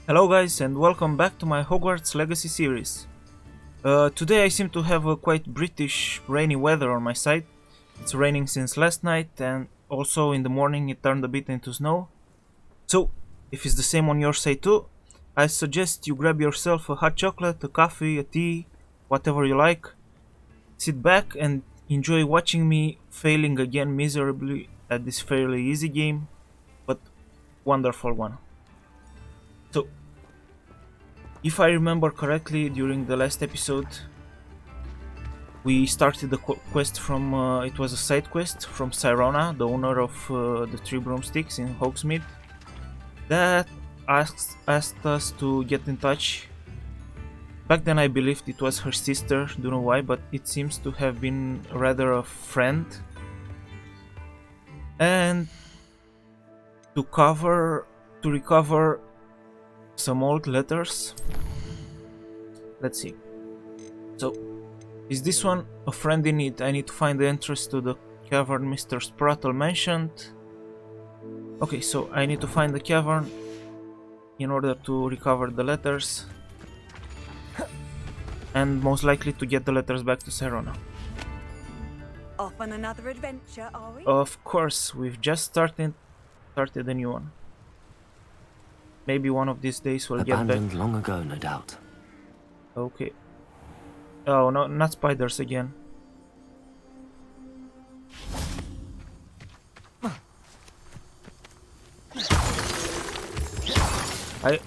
Hello guys and welcome back to my Hogwarts Legacy series. Today I seem to have a quite British rainy weather on my side. It's raining since last night and also in the morning it turned a bit into snow. So, if it's the same on your side too, I suggest you grab yourself a hot chocolate, a coffee, a tea, whatever you like. Sit back and enjoy watching me failing again miserably at this fairly easy game, but wonderful one. So, if I remember correctly, during the last episode, we started the quest from. It was a side quest from Sirona, the owner of the three broomsticks in Hogsmeade, that asked us to get in touch. Back then, I believed it was her sister. Don't know why, but it seems to have been rather a friend. And to recover some old letters. Let's see. So, is this one a friend in need? I need to find the entrance to the cavern Mr. Sprattle mentioned. Okay, so I need to find the cavern in order to recover the letters. And most likely to get the letters back to Sirona. Off on another adventure, are we? Of course, we've just started a new one. Maybe one of these days we'll get back. Abandoned long ago, no doubt. Okay. Oh no, not spiders again.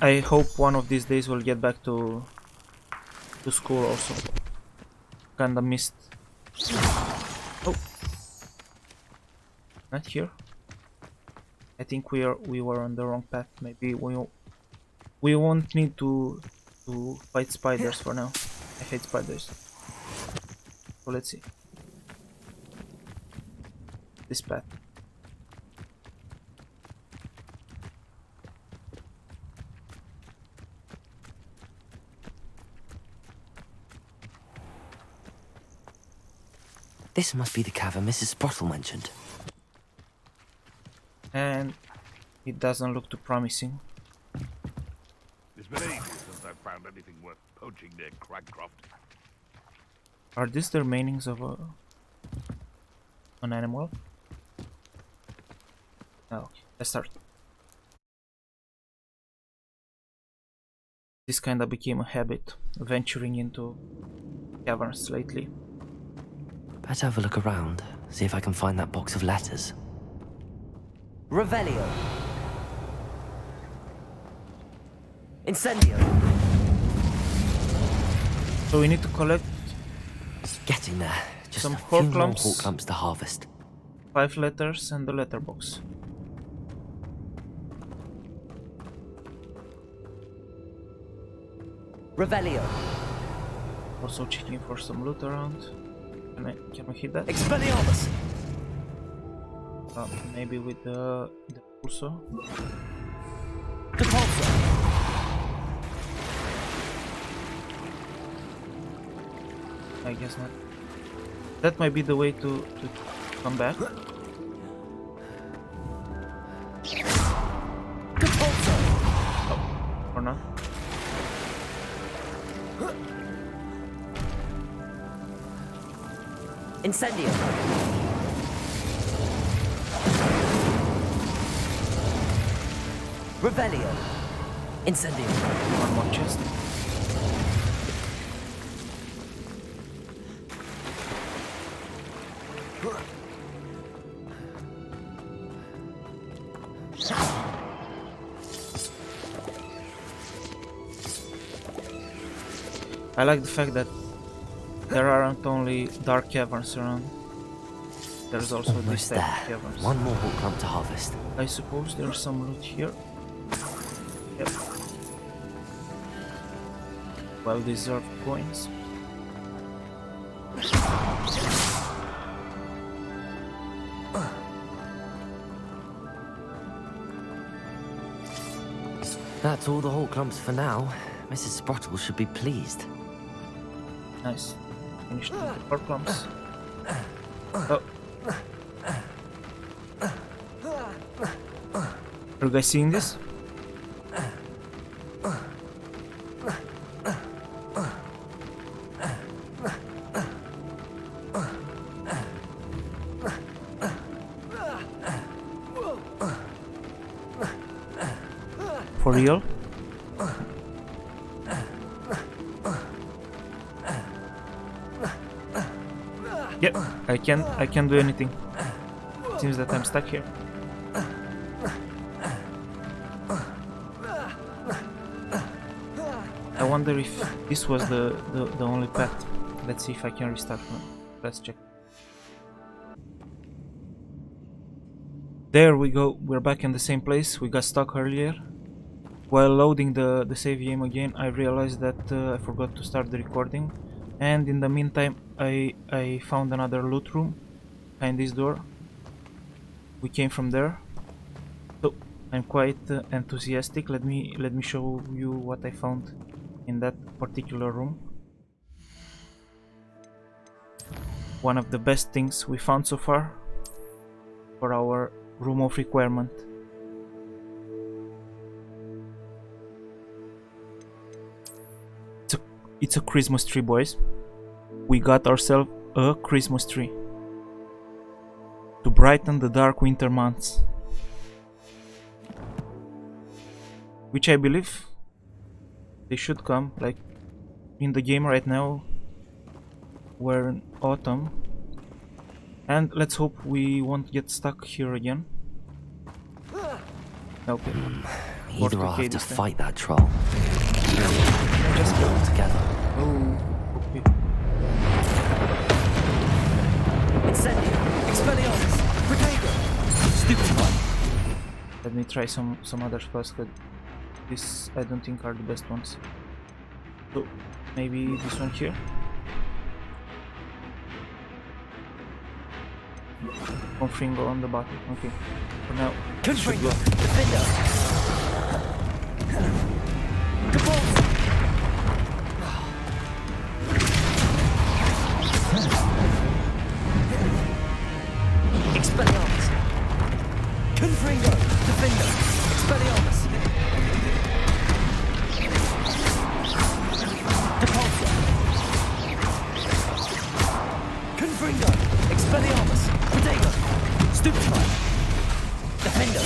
I hope one of these days we'll get back to school also. Kinda missed. Oh, not here. I think we were on the wrong path. Maybe we won't need to fight spiders for now. I hate spiders. So let's see. This path. This must be the cavern Mrs. Sprottle mentioned. And it doesn't look too promising. It's been ages since I've found anything worth poaching near Cragcroft. Are these the remainings of an animal? Oh, okay, let's start. This kinda became a habit, venturing into caverns lately. Better have a look around, see if I can find that box of letters. Revelio. Incendio. So we need to collect Getting there. Just some a few more horklumps. horklumps to harvest. 5 letters and the letterbox. Revelio. Also checking for some loot around. Can we hit that? Expelliarmus. Maybe with the pulsar. Depulso. I guess not. That might be the way to come back. Depulso. Oh, or not? Incendio. Revelio. Incendio. One more chest. I like the fact that there aren't only dark caverns around. There's also this Almost type there. of caverns. One more horklump to harvest. I suppose there's some loot here. Yep. Well-deserved coins. That's all the horklumps for now. Mrs. Sprottle should be pleased. Nice. Finished with the 4 clumps. Oh. Are you guys seeing this? For real? Yep, I can't do anything. Seems that I'm stuck here. I wonder if this was the only path. Let's see if I can restart. Let's check. There we go, we're back in the same place. We got stuck earlier. While loading the save game again, I realized that I forgot to start the recording. And in the meantime, I found another loot room behind this door. We came from there. So I'm quite enthusiastic. Let me show you what I found in that particular room. One of the best things we found so far for our room of requirement. It's a Christmas tree, boys. We got ourselves a Christmas tree to brighten the dark winter months, which I believe they should come. Like in the game right now, we're in autumn, and let's hope we won't get stuck here again. Okay. Either I'll have to fight that troll. Just get all together. Oh, okay. Incendio! Expelliarmus! Protego! Stupefy! Let me try some other spells, but this I don't think are the best ones. So maybe this one here. Confringo on the bottom. Okay. For now. Confringo! Defender! Capulse! Expelliarmus! Confringo! Defender! Expelliarmus! Depulsor! Confringo! Expelliarmus! Protego! Stupefy! Defender!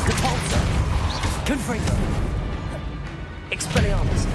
Depulsor! Confringo! Expelliarmus!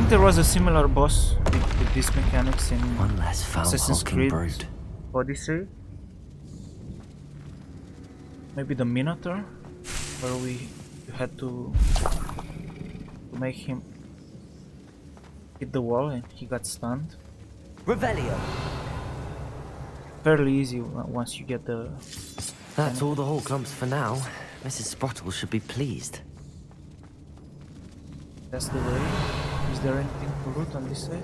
There was a similar boss with these mechanics in One less Assassin's Creed brood. Odyssey. Maybe the Minotaur, where we had to make him hit the wall and he got stunned. Revelio. Fairly easy once you get the... That's all the whole clumps for now. Mrs. Sprottle should be pleased. That's the way. Is there anything to loot on this side?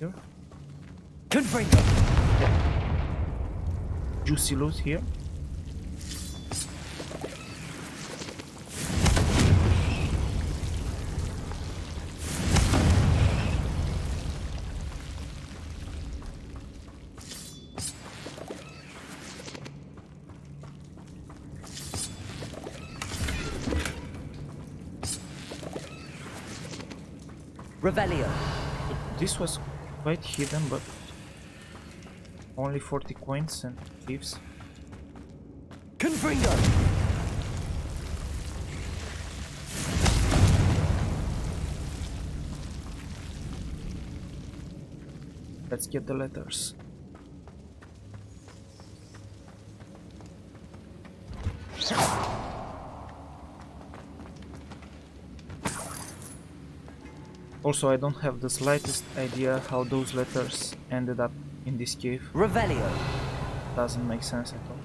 Here? Confringo. Juicy loot here. Revelio. This was quite hidden, but only 40 coins and thieves. Confringo! Let's get the letters. Also, I don't have the slightest idea how those letters ended up in this cave. Revelio. Doesn't make sense at all.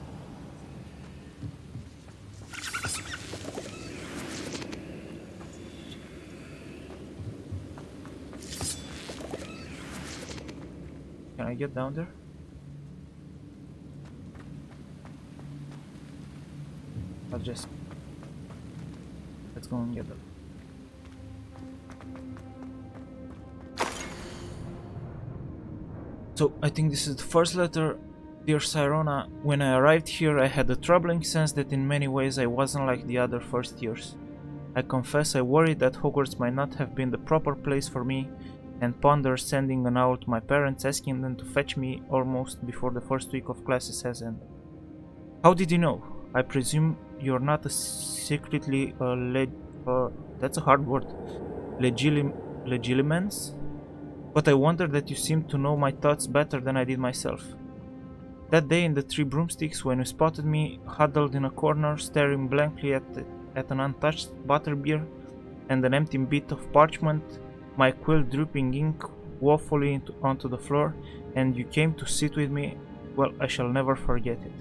Can I get down there? I'll just... Let's go and get them. So, I think this is the first letter. Dear Sirona, when I arrived here I had a troubling sense that in many ways I wasn't like the other first years. I confess I worried that Hogwarts might not have been the proper place for me, and pondered sending a note to my parents asking them to fetch me almost before the first week of classes has ended. How did you know? I presume you're not a secretly that's a hard word. Legilimens? But I wonder that you seem to know my thoughts better than I did myself. That day in the Three Broomsticks, when you spotted me huddled in a corner, staring blankly at an untouched butterbeer and an empty bit of parchment, my quill dripping ink woefully onto the floor, and you came to sit with me, well, I shall never forget it.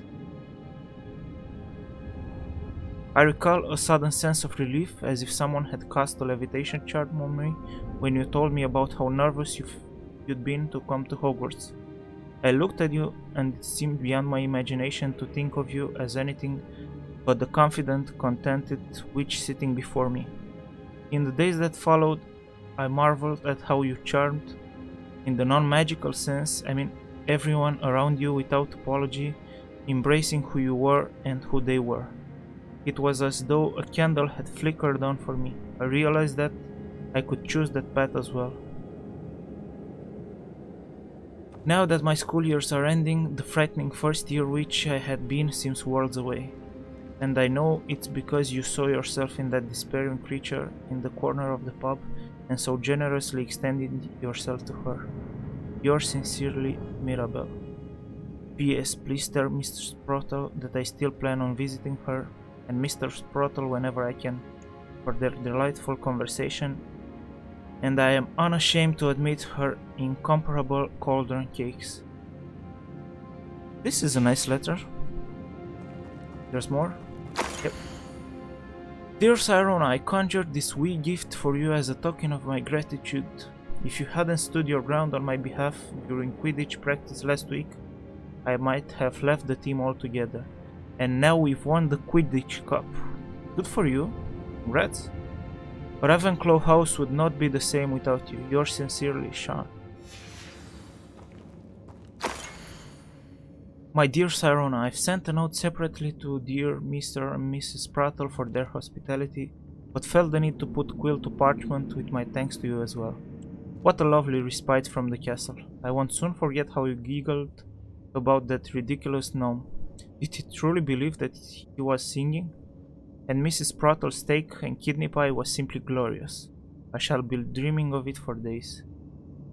I recall a sudden sense of relief, as if someone had cast a levitation charm on me when you told me about how nervous you'd been to come to Hogwarts. I looked at you, and it seemed beyond my imagination to think of you as anything but the confident, contented witch sitting before me. In the days that followed, I marveled at how you charmed, in the non-magical sense, I mean everyone around you without apology, embracing who you were and who they were. It was as though a candle had flickered on for me. I realized that I could choose that path as well. Now that my school years are ending, the frightening first year witch I had been seems worlds away. And I know it's because you saw yourself in that despairing creature in the corner of the pub and so generously extended yourself to her. Yours sincerely, Mirabelle. P.S. Please tell Mr. Sprotle that I still plan on visiting her and Mr. Sprotle whenever I can for their delightful conversation, and I am unashamed to admit her incomparable cauldron cakes. This is a nice letter. There's more? Yep. Dear Sirona, I conjured this wee gift for you as a token of my gratitude. If you hadn't stood your ground on my behalf during Quidditch practice last week, I might have left the team altogether. And now we've won the Quidditch Cup. Good for you. Congrats. Ravenclaw House would not be the same without you. Yours sincerely, Sean. My dear Sirona, I've sent a note separately to dear Mr. and Mrs. Prattle for their hospitality, but felt the need to put quill to parchment with my thanks to you as well. What a lovely respite from the castle. I won't soon forget how you giggled about that ridiculous gnome. Did he truly believe that he was singing? And Mrs. Prattle's steak and kidney pie was simply glorious. I shall be dreaming of it for days.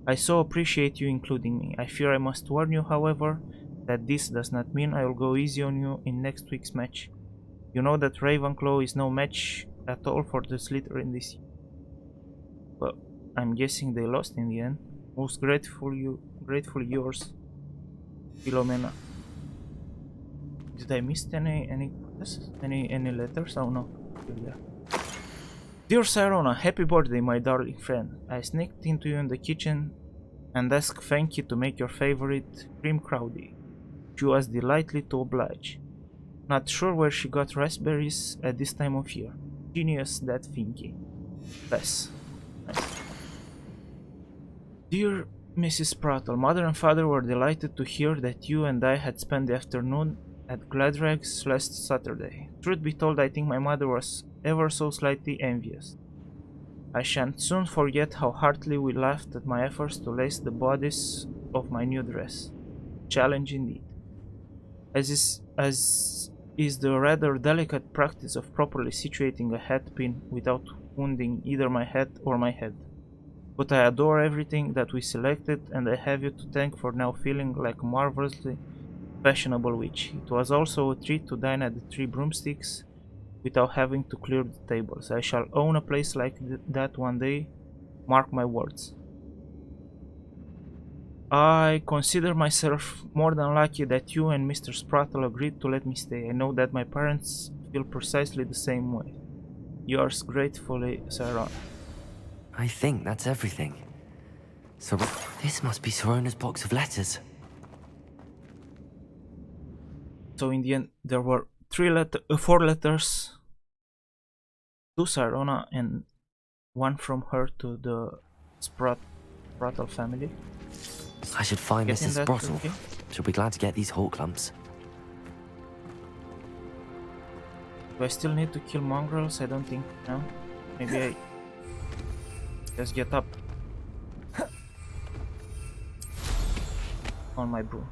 I so appreciate you including me. I fear I must warn you, however, that this does not mean I will go easy on you in next week's match. You know that Ravenclaw is no match at all for the Slytherin this year. Well, I'm guessing they lost in the end. Most gratefully yours, Philomena. Did I miss any letters? Oh no. Yeah. Dear Sirona, happy birthday, my darling friend. I sneaked into you in the kitchen and asked Fanky to make your favorite cream crowdie. She was delighted to oblige. Not sure where she got raspberries at this time of year. Genius, that Fanky. Bless. Nice. Dear Mrs. Prattle, Mother and Father were delighted to hear that you and I had spent the afternoon at Gladrag's last Saturday. Truth be told, I think my mother was ever so slightly envious. I shan't soon forget how heartily we laughed at my efforts to lace the bodice of my new dress. Challenge indeed. As is the rather delicate practice of properly situating a hat pin without wounding either my hat or my head. But I adore everything that we selected, and I have you to thank for now feeling like a marvelously fashionable witch. It was also a treat to dine at the Three Broomsticks without having to clear the tables. I shall own a place like that one day, mark my words. I consider myself more than lucky that you and Mr. Sprattle agreed to let me stay. I know that my parents feel precisely the same way. Yours gratefully, Sarah. I think that's everything. So this must be Sorona's box of letters. So in the end, there were 4 letters to Sirona and 1 from her to the Sprattle family. I should find Getting Mrs. that Sprottle. okay? She'll be glad to get these Hawk lumps. Do I still need to kill mongrels? I don't think no. Maybe I just get up on my broom.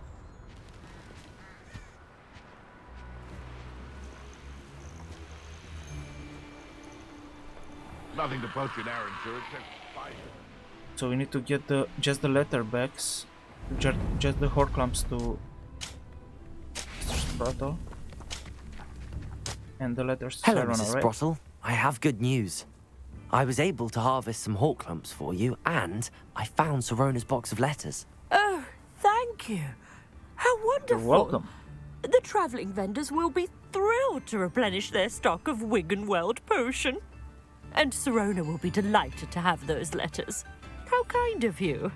Nothing to poach in our insurance. Fine. So we need to get just the letter bags, just the Horcrux to Mr. Sprottle, and the letters to Hello, Sirona, Mrs. right? Sprottle. I have good news. I was able to harvest some Hawk lumps for you, and I found Sorona's box of letters. Oh, thank you. How wonderful. You're welcome. The travelling vendors will be thrilled to replenish their stock of Wiggenweld potion. And Sirona will be delighted to have those letters. How kind of you.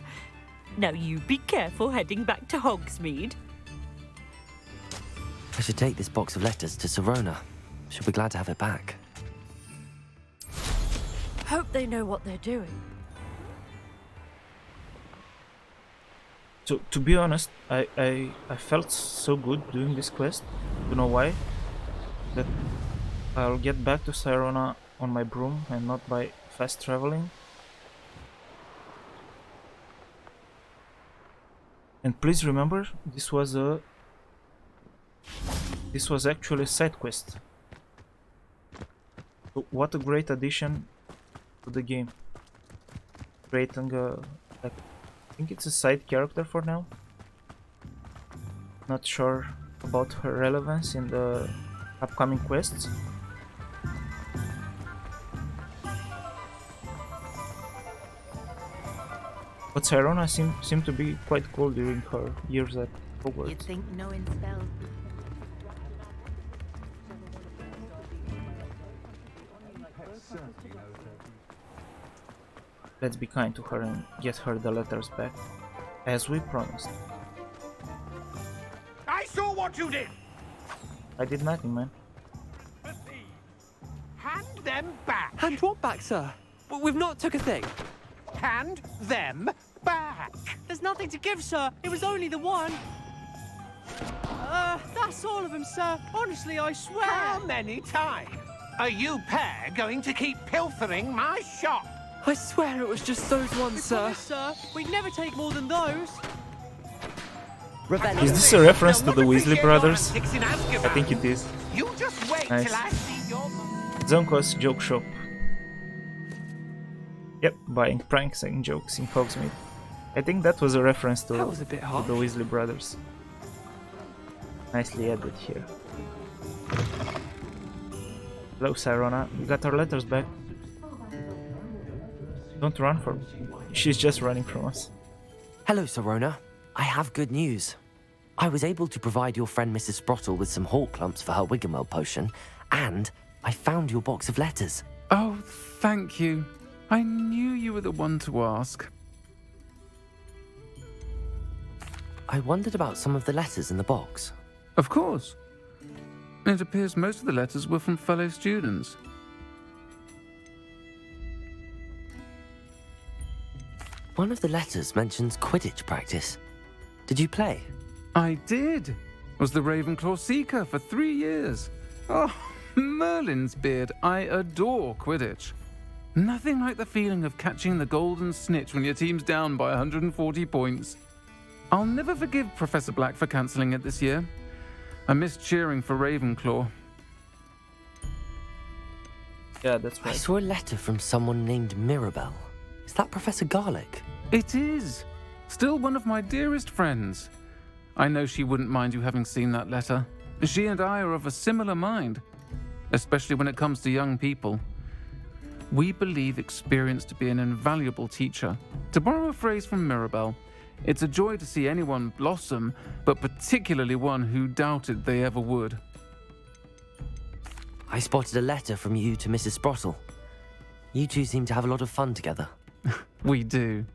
Now you be careful heading back to Hogsmeade. I should take this box of letters to Sirona. She'll be glad to have it back. Hope they know what they're doing. So to be honest, I felt so good doing this quest. You know why? That I'll get back to Sirona on my broom and not by fast traveling. And please remember, this was actually a side quest. So what a great addition to the game. Creating like, I think it's a side character for now. Not sure about her relevance in the upcoming quests. But Sirona seemed to be quite cool during her years at Hogwarts. You'd think knowing spells. Let's be kind to her and get her the letters back, as we promised. I saw what you did! I did nothing, man. Hand them back! Hand what back, sir? We've not took a thing. Hand them back! There's nothing to give, sir. It was only the one. That's all of them, sir. Honestly, I swear. How many times are you pair going to keep pilfering my shop? I swear it was just those ones, sir. promise, sir. We'd never take more than those. Rebellion. Is this a reference to They'll the not Weasley appreciate brothers? your antics in Azkaban. I think it is. You just wait Nice. till I see your... Zonko's joke shop. Yep, buying pranks and jokes in Hogsmeade. I think that was a reference to, That was a bit to harsh. the Weasley brothers. Nicely added here. Hello, Sirona. We got our letters back. Don't run from me. She's just running from us. Hello, Sirona. I have good news. I was able to provide your friend Mrs. Sprottle with some Hawk lumps for her Wiggenweld potion, and I found your box of letters. Oh, thank you. I knew you were the one to ask. I wondered about some of the letters in the box. Of course. It appears most of the letters were from fellow students. One of the letters mentions Quidditch practice. Did you play? I did. Was the Ravenclaw Seeker for 3 years. Oh, Merlin's beard. I adore Quidditch. Nothing like the feeling of catching the golden snitch when your team's down by 140 points. I'll never forgive Professor Black for cancelling it this year. I missed cheering for Ravenclaw. Yeah, that's I right. saw a letter from someone named Mirabelle. Is that Professor Garlick? It is. Still one of my dearest friends. I know she wouldn't mind you having seen that letter. She and I are of a similar mind, especially when it comes to young people. We believe experience to be an invaluable teacher. To borrow a phrase from Mirabelle, it's a joy to see anyone blossom, but particularly one who doubted they ever would. I spotted a letter from you to Mrs. Sprottle. You two seem to have a lot of fun together. We do.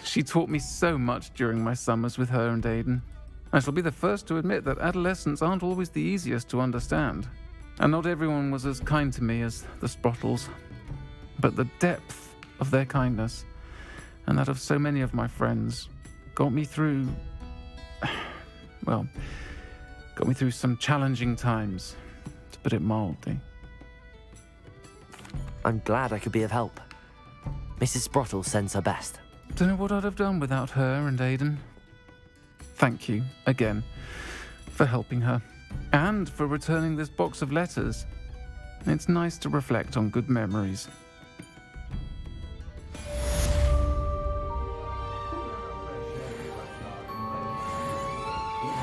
She taught me so much during my summers with her and Aidan. I shall be the first to admit that adolescents aren't always the easiest to understand. And not everyone was as kind to me as the Sprottles. But the depth of their kindness, and that of so many of my friends, got me through some challenging times, to put it mildly. I'm glad I could be of help. Mrs. Sprottle sends her best. Don't know what I'd have done without her and Aidan. Thank you, again, for helping her, and for returning this box of letters. It's nice to reflect on good memories.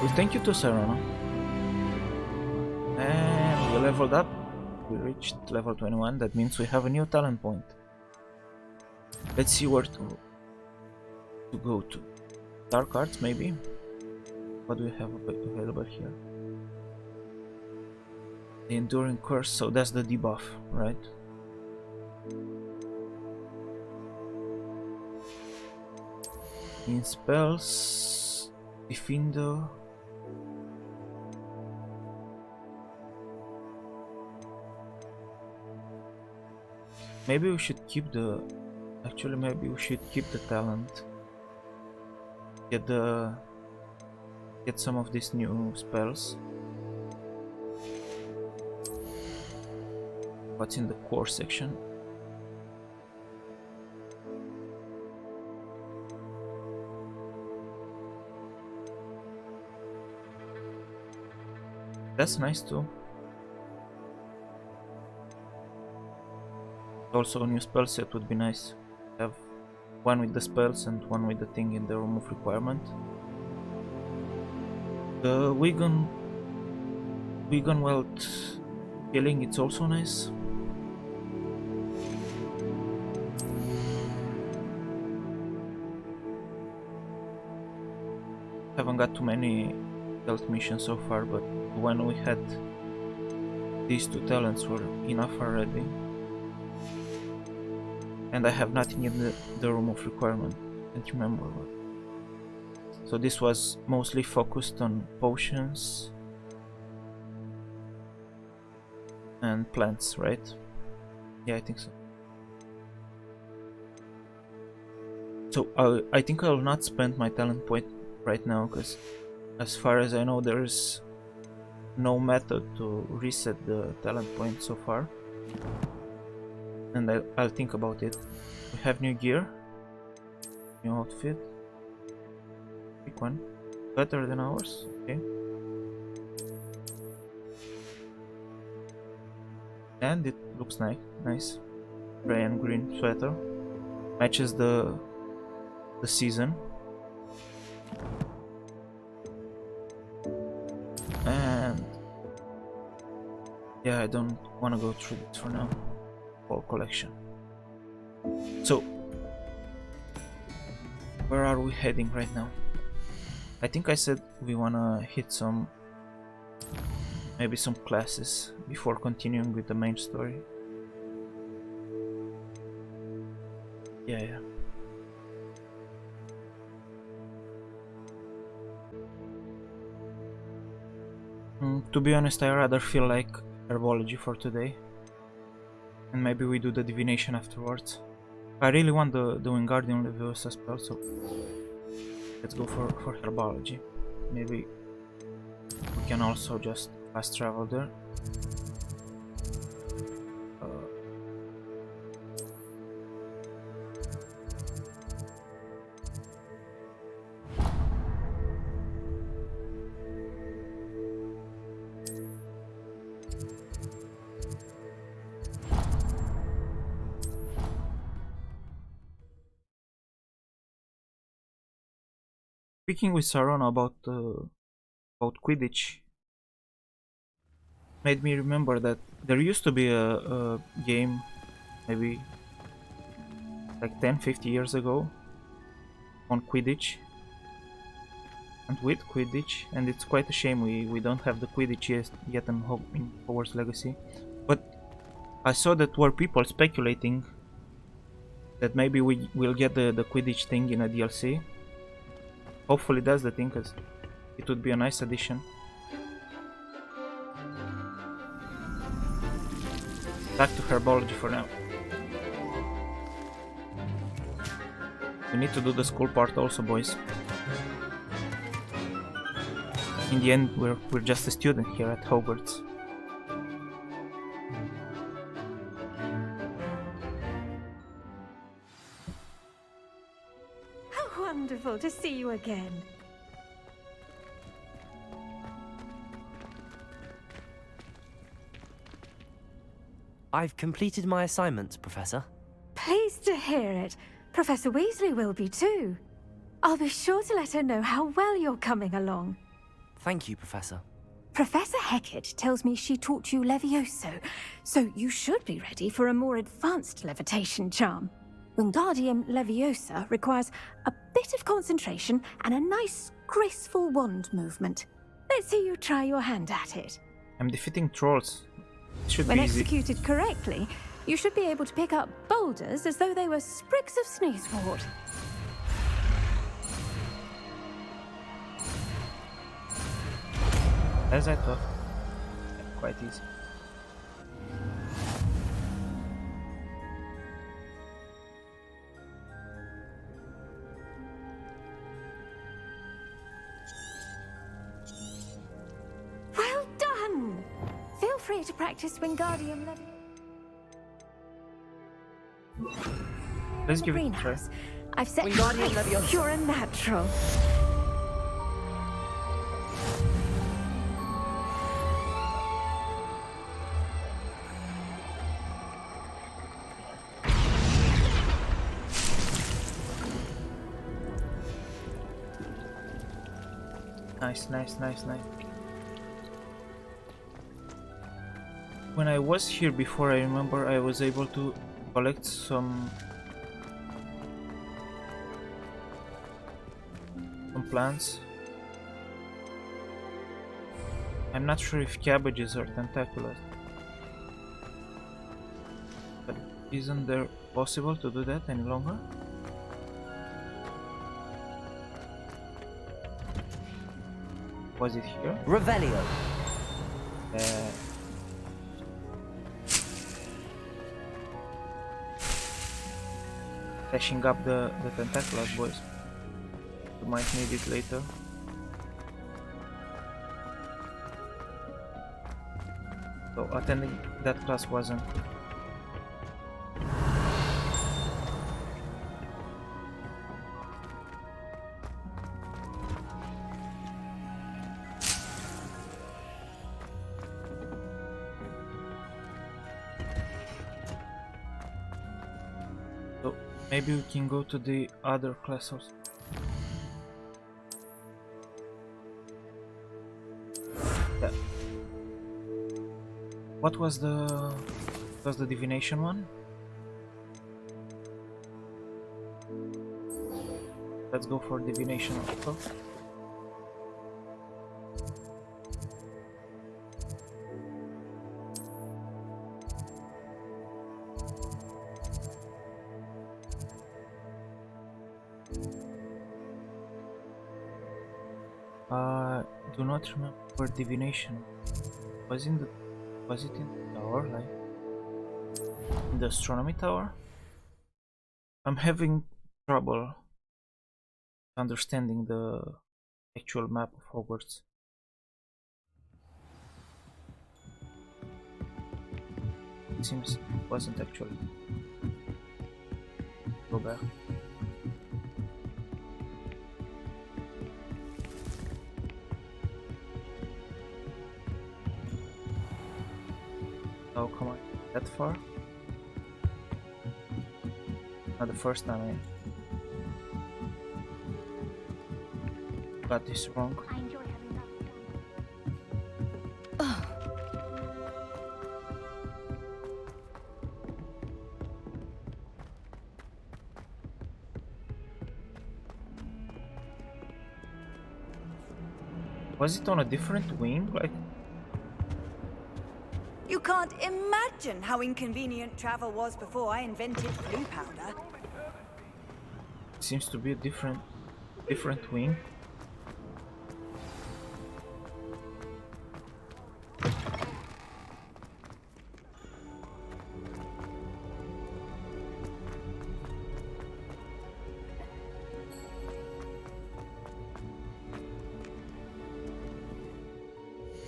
Well, thank you to Serena. And we leveled up. We reached level 21. That means we have a new talent point. Let's see where to go to. Dark Arts, maybe? What do we have available here? The Enduring Curse, so that's the debuff, right? In spells, Defender. Maybe we should keep the. Actually, maybe we should keep the talent. Get some of these new spells. What's in the core section? That's nice too. Also, a new spell set would be nice. Have one with the spells and one with the thing in the room of requirement. The Wigan Wealth healing, it's also nice. Haven't got too many health missions so far, but when we had these two talents were enough already. And I have nothing in the room of requirement, can't remember what. So this was mostly focused on potions and plants, right? Yeah, I think so. So I think I will not spend my talent point right now, because as far as I know there is no method to reset the talent point so far. And I'll think about it. We have new gear, new outfit. Pick one. Better than ours. Okay. And it looks nice. Gray and green sweater. Matches the season. And yeah, I don't want to go through it for now. Whole collection. So where are we heading right now? I think I said we wanna hit maybe some classes before continuing with the main story. Yeah. To be honest, I rather feel like herbology for today. And maybe we do the divination afterwards. I really want the Wingardium Leviosa spell, so let's go for herbology. Maybe we can also just fast travel there. Speaking with Sarona about Quidditch made me remember that there used to be a game maybe like 10-50 years ago on Quidditch and with Quidditch, and it's quite a shame we don't have the Quidditch yet in Hogwarts Legacy. But I saw that were people speculating that maybe we'll get the Quidditch thing in a DLC. Hopefully that's the thing, because it would be a nice addition. Back to herbology for now. We need to do the school part also, boys. In the end, we're just a student here at Hogwarts. How wonderful to see you again. I've completed my assignments, Professor. Pleased to hear it. Professor Weasley will be too. I'll be sure to let her know how well you're coming along. Thank you, Professor. Professor Hecat tells me she taught you Levioso, so you should be ready for a more advanced levitation charm. Wingardium Leviosa requires a bit of concentration and a nice, graceful wand movement. Let's see you try your hand at it. I'm defeating trolls. It should When be easy. executed correctly, you should be able to pick up boulders as though they were sprigs of sneezewort. As I thought. Quite easy. Well done! Feel free to practice Wingardium Leviosa. Let's give it a try. Greenhouse. I've set Wingardium nice. Leviosa. You're a natural. Nice. When I was here before, I remember I was able to collect some plants. I'm not sure if cabbages are tentaculous, but isn't there possible to do that any longer? Was it here? Revelio. Flashing up the tentaculars, boys. You might need it later. So attending that class wasn't. So maybe we can go to the other classes. Yeah. What was the divination one? Let's go for divination also. Do not remember divination. Was it in the tower, like in the astronomy tower? I'm having trouble understanding the actual map of Hogwarts. It seems it wasn't actually. Go back. Oh, come on, that far? Not the first time, got this wrong. Was it on a different wing? Like, You can't imagine how inconvenient travel was before I invented blue powder. it seems to be a different wing.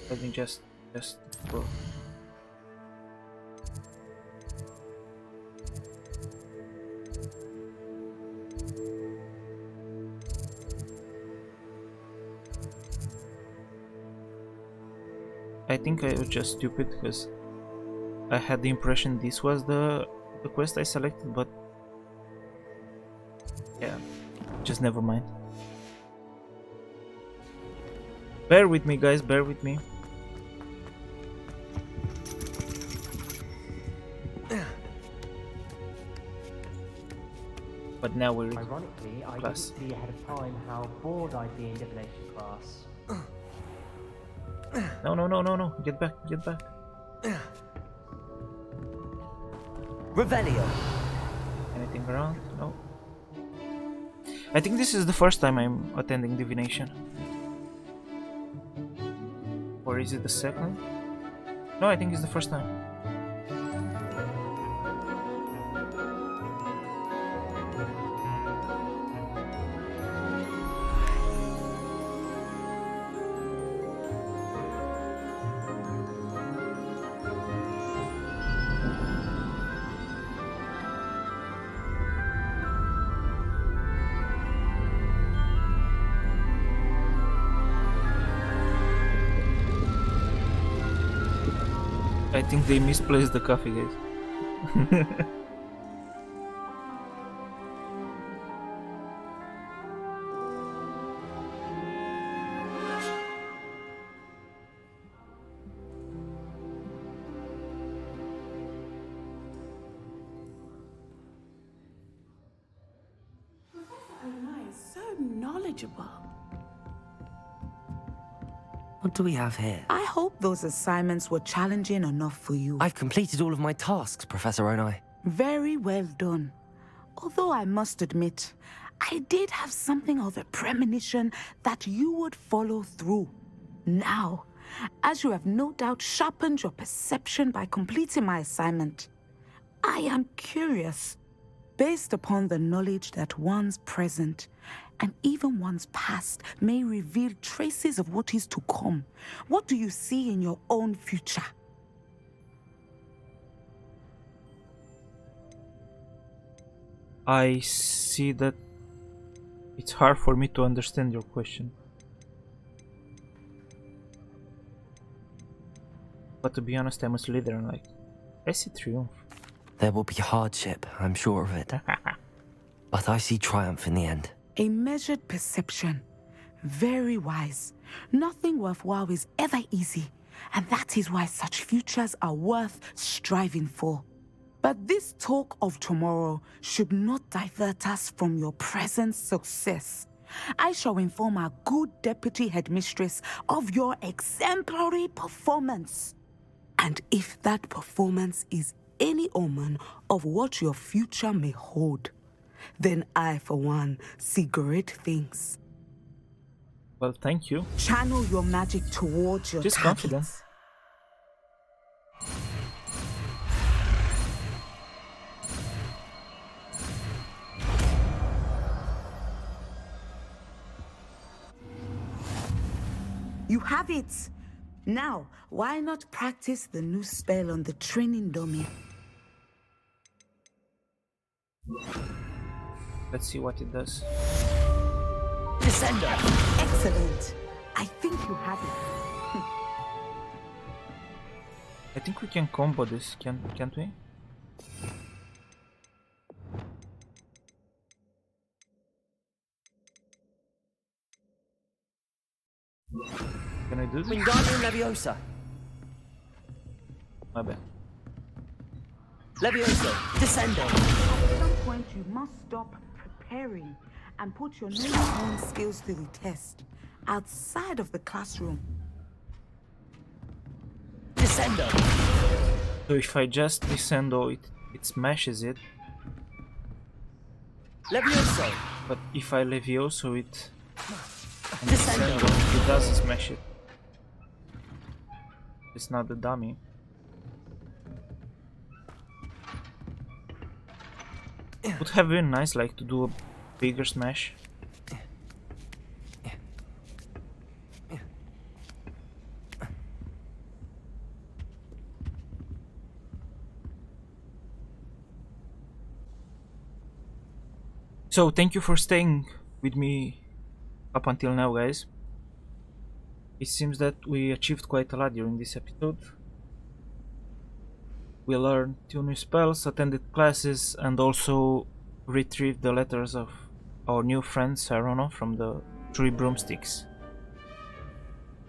Let me just go. I think I was just stupid because I had the impression this was the quest I selected, but yeah, just never mind. Bear with me, guys, bear with me. But now we're Ironically, I class. didn't see ahead of time how bored I'd be in divination class. No, get back. Revelio. Anything around? No. I think this is the first time I'm attending divination. Or is it the second? No, I think it's the first time. I think they misplaced the coffee, guys. So knowledgeable. What do we have here? I hope those assignments were challenging enough for you. I've completed all of my tasks, Professor Onai. Very well done. Although I must admit, I did have something of a premonition that you would follow through. Now, as you have no doubt sharpened your perception by completing my assignment, I am curious, based upon the knowledge that one's present and even one's past may reveal traces of what is to come. What do you see in your own future? I see that it's hard for me to understand your question. But to be honest, I'm a Slytherin, like, I see triumph. There will be hardship, I'm sure of it. But I see triumph in the end. A measured perception. Very wise. Nothing worthwhile is ever easy, and that is why such futures are worth striving for. But this talk of tomorrow should not divert us from your present success. I shall inform our good deputy headmistress of your exemplary performance. And if that performance is any omen of what your future may hold, then I, for one, see great things. Well, thank you. Channel your magic towards your Just targets. confident. You have it! Now, why not practice the new spell on the training dummy? Let's see what it does. Descender! Excellent! I think you have it. I think we can combo this, can't we? build it? Wingardium Leviosa. My bad. Levioso. Descendo. At some point, you must stop preparing and put your newly honed skills to the test outside of the classroom. Descendo. So if I just Descendo, it smashes it. Levioso. But if I Levioso it and Descendo. Descendo, it does smash it. It's not the dummy. Would have been nice, like, to do a bigger smash. So thank you for staying with me up until now, guys. It seems that we achieved quite a lot during this episode. We learned 2 new spells, attended classes, and also retrieved the letters of our new friend Serona from the 3 broomsticks.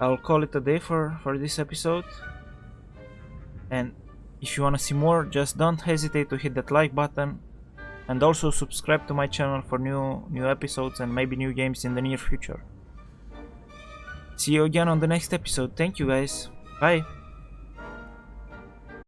I'll call it a day for this episode. And if you wanna see more, just don't hesitate to hit that like button. And also subscribe to my channel for new episodes and maybe new games in the near future. See you again on the next episode. Thank you guys. Bye.